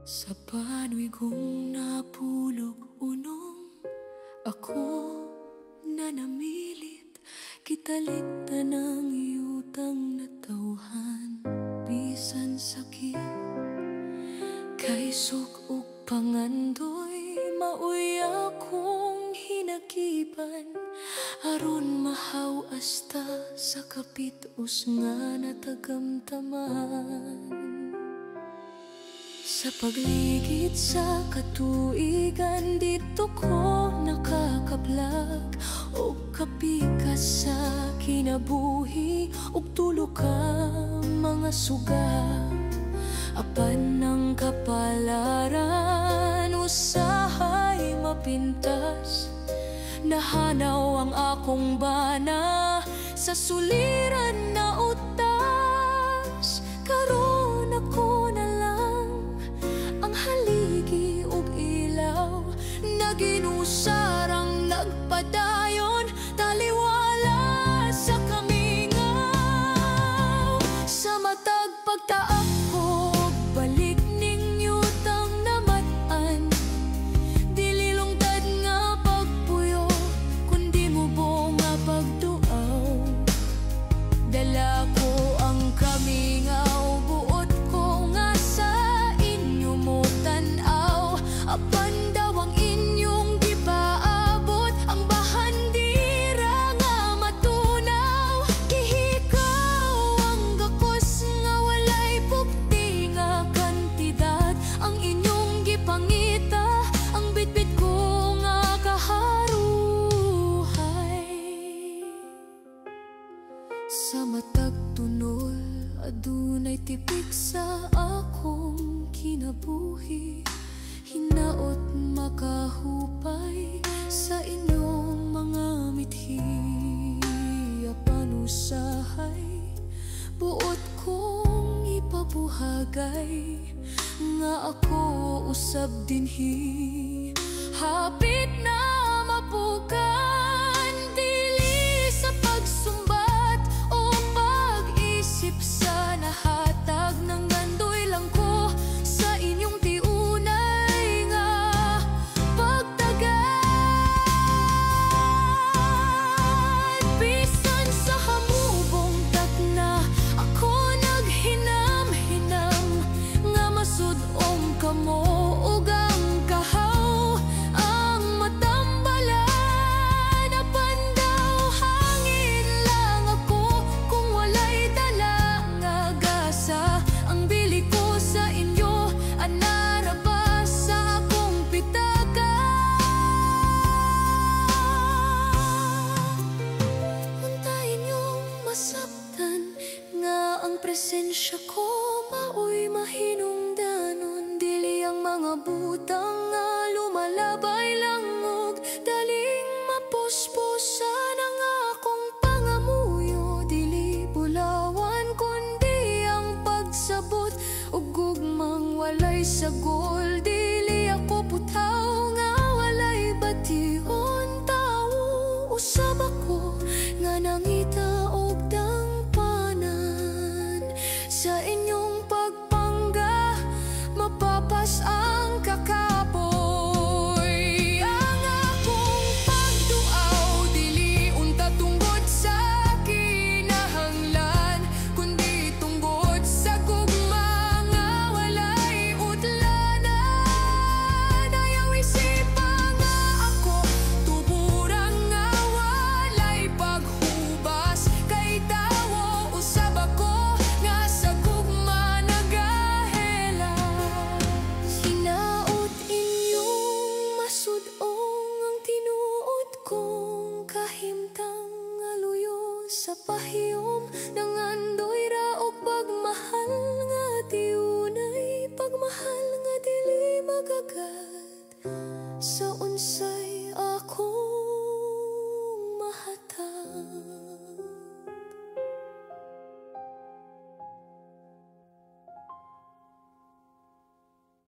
Sa pano'y kong napulog unong, ako na namilit, kitalikta ng iyutang natawhan. Bisan sakit, kay sukog pangandoy, mauy akong hinagiban. Aron mahaw asta sa kapitos nga natagamtaman. Sa pagligid sa katuigan, dito ko nakakablag o kapikas sa kinabuhi, ug tulo ka mga suga. Apan ng kapalaran, usahay mapintas. Nahanaw ang akong bana sa suliran na utas. Karon ako na lang ang haligi ug ilaw, naginusarang nagpadayon, taliwala sa kamingaw. Sa matag pagtaak ko, balik ning yutang namat-an. Dili lungtad nga pagpuyo, kundi mubo nga pagduaw. Dala ko ang kamingaw, buot ko nga sa inyo mo tan-aw. Apan daw ang inyong gipaabot, ang bahandira nga matunaw. Gihikaw ang gakos nga walay bukti nga kantidad, ang inyong gipangita, ang bitbit ko nga kaharuhay. Sa matag tunol, adunay tipik sa akong kinabuhi. Hinaot makahupay sa inyong mga mithi. Apan usahay, buot kong ipabuhagay, nga ako usab dinhi. Hapit na mapukan, dili sa pagsumbat o pag-isip sa nahatag ng gandoy lang ko sa inyong tiunay nga pagtagad. Bisan sa hamubong takna, ako naghinam-hinam nga masud-ong kamo ug ang kahaw ang matambalan. Apan daw hangin lang ako kung walay dala nga gasa. Ang bili ko sa inyo anara pa sa akong pitaka. Untayin niyong masabtan nga ang presensya ko maoy mahinungdanon. Dili ang mga butang nga lumalabay langog, daling mapuspusan ang akong pangamuyo. Dili bulawan kundi ang pagsabot, ug gugmang walay sagol. Di